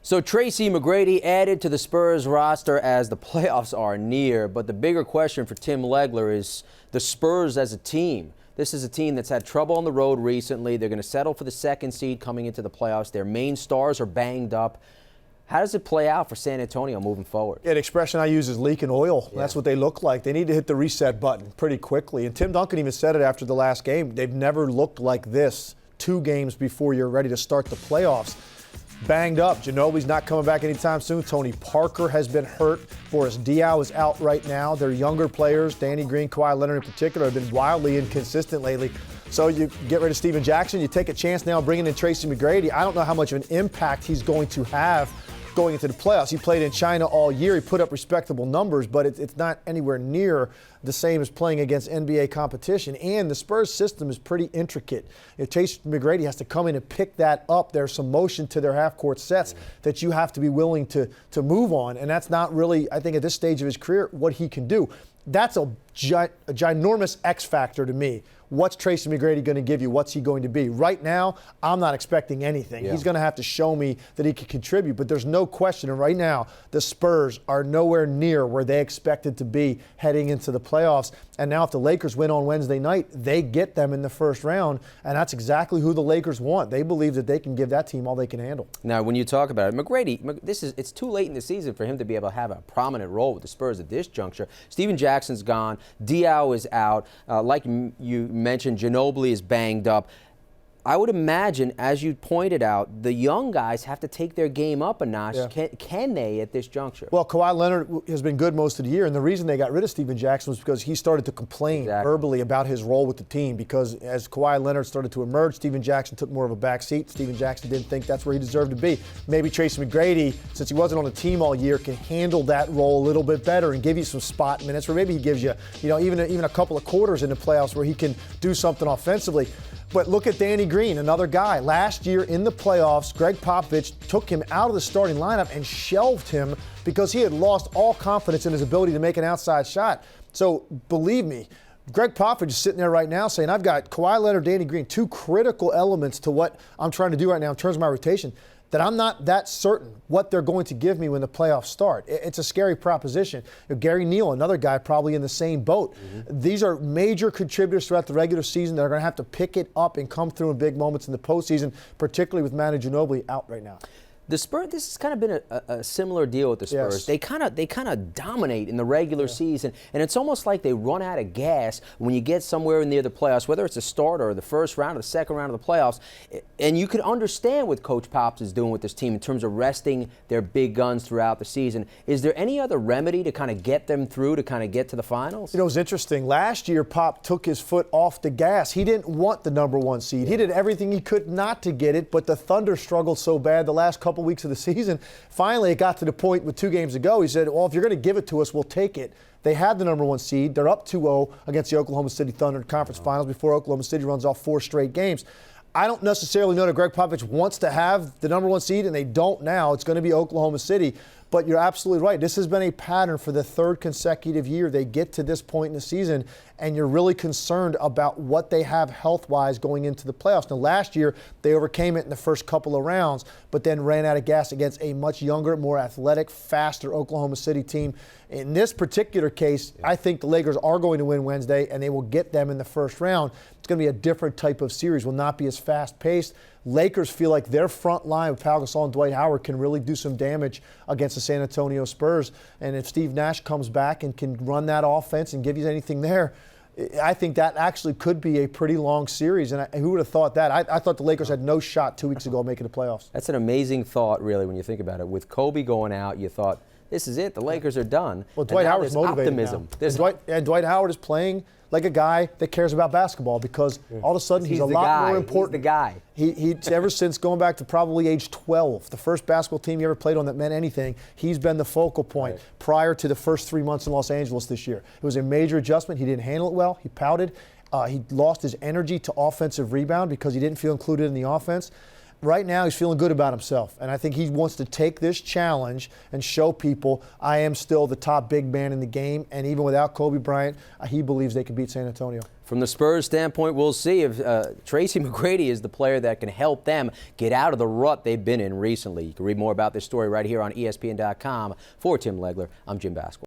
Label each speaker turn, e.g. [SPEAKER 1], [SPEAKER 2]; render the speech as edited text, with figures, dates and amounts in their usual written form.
[SPEAKER 1] So Tracy McGrady added to the Spurs roster as the playoffs are near, but the bigger question for Tim Legler is the Spurs as a team. This is a team that's had trouble on the road recently. They're going to settle for the second seed coming into the playoffs. Their main stars are banged up. How does it play out for San Antonio moving forward?
[SPEAKER 2] Yeah, the expression I use is leaking oil. Yeah. That's what they look like. They need to hit the reset button pretty quickly. And Tim Duncan even said it after the last game. They've never looked like this 2 games before you're ready to start the playoffs. Banged up. Ginobili's not coming back anytime soon. Tony Parker has been hurt. Boris Diaw is out right now. Their younger players, Danny Green, Kawhi Leonard in particular, have been wildly inconsistent lately. So you get rid of Steven Jackson. You take a chance now bringing in Tracy McGrady. I don't know how much of an impact he's going to have going into the playoffs. He played in China all year. He put up respectable numbers, but it's not anywhere near the same as playing against NBA competition. And the Spurs system is pretty intricate. If Tracy McGrady has to come in and pick that up, there's some motion to their half-court sets that you have to be willing to move on. And that's not really, I think, at this stage of his career, what he can do. That's a ginormous X factor to me. What's Tracy McGrady going to give you? What's he going to be? Right now, I'm not expecting anything. Yeah. He's going to have to show me that he can contribute, but there's no question. And right now, the Spurs are nowhere near where they expected to be heading into the playoffs. And now if the Lakers win on Wednesday night, they get them in the first round, and that's exactly who the Lakers want. They believe that they can give that team all they can handle.
[SPEAKER 1] Now, when you talk about it, McGrady, it's too late in the season for him to be able to have a prominent role with the Spurs at this juncture. Steven Jackson's gone. Diaw is out. Like you mentioned, Ginobili is banged up. I would imagine, as you pointed out, the young guys have to take their game up a notch. Yeah. Can they at this juncture?
[SPEAKER 2] Well, Kawhi Leonard has been good most of the year, and the reason they got rid of Steven Jackson was because he started to complain verbally about his role with the team, because as Kawhi Leonard started to emerge, Steven Jackson took more of a back seat. Steven Jackson didn't think that's where he deserved to be. Maybe Tracy McGrady, since he wasn't on the team all year, can handle that role a little bit better and give you some spot minutes, or maybe he gives you, even a couple of quarters in the playoffs where he can do something offensively. But look at Danny Green, another guy. Last year in the playoffs, Greg Popovich took him out of the starting lineup and shelved him because he had lost all confidence in his ability to make an outside shot. So believe me, Greg Popovich is sitting there right now saying, I've got Kawhi Leonard, Danny Green, 2 critical elements to what I'm trying to do right now in terms of my rotation, that I'm not that certain what they're going to give me when the playoffs start. It's a scary proposition. Gary Neal, another guy probably in the same boat. Mm-hmm. These are major contributors throughout the regular season that are going to have to pick it up and come through in big moments in the postseason, particularly with Manu Ginobili out right now.
[SPEAKER 1] The Spurs, this has kind of been a similar deal with the Spurs. Yes. They kind of dominate in the regular season, and it's almost like they run out of gas when you get somewhere near the playoffs, whether it's the start or the first round or the second round of the playoffs. And you can understand what Coach Pops is doing with this team in terms of resting their big guns throughout the season. Is there any other remedy to kind of get them through to kind of get to the finals?
[SPEAKER 2] It was interesting. Last year, Pop took his foot off the gas. He didn't want the number 1 seed. He did everything he could not to get it, but the Thunder struggled so bad the last couple weeks of the season. Finally, it got to the point with 2 games ago. He said, well, if you're going to give it to us, we'll take it. They had the number 1 seed. They're up 2-0 against the Oklahoma City Thunder in conference finals before Oklahoma City runs off 4 straight games. I don't necessarily know that Greg Popovich wants to have the number 1 seed, and they don't now. It's going to be Oklahoma City. But you're absolutely right. This has been a pattern for the 3rd consecutive year. They get to this point in the season, and you're really concerned about what they have health-wise going into the playoffs. Now, last year, they overcame it in the first couple of rounds, but then ran out of gas against a much younger, more athletic, faster Oklahoma City team. In this particular case, I think the Lakers are going to win Wednesday, and they will get them in the first round. It's going to be a different type of series, will not be as fast-paced. Lakers feel like their front line with Pau Gasol and Dwight Howard can really do some damage against the San Antonio Spurs. And if Steve Nash comes back and can run that offense and give you anything there, I think that actually could be a pretty long series. And who would have thought that? I thought the Lakers had no shot 2 weeks ago making the playoffs.
[SPEAKER 1] That's an amazing thought, really, when you think about it. With Kobe going out, you thought, this is it. The Lakers are done.
[SPEAKER 2] Well, Dwight Howard's motivated
[SPEAKER 1] optimism.
[SPEAKER 2] Now. Dwight Howard is playing like a guy that cares about basketball, because all of a sudden he's a lot more important.
[SPEAKER 1] He's the guy.
[SPEAKER 2] He ever since going back to probably age 12, the first basketball team he ever played on that meant anything, he's been the focal point prior to the first 3 months in Los Angeles this year. It was a major adjustment. He didn't handle it well. He pouted. He lost his energy to offensive rebound because he didn't feel included in the offense. right now he's feeling good about himself. And I think he wants to take this challenge and show people I am still the top big man in the game. And even without Kobe Bryant, he believes they can beat San Antonio.
[SPEAKER 1] From the Spurs standpoint, we'll see if Tracy McGrady is the player that can help them get out of the rut they've been in recently. You can read more about this story right here on ESPN.com. For Tim Legler, I'm Jim Basquez.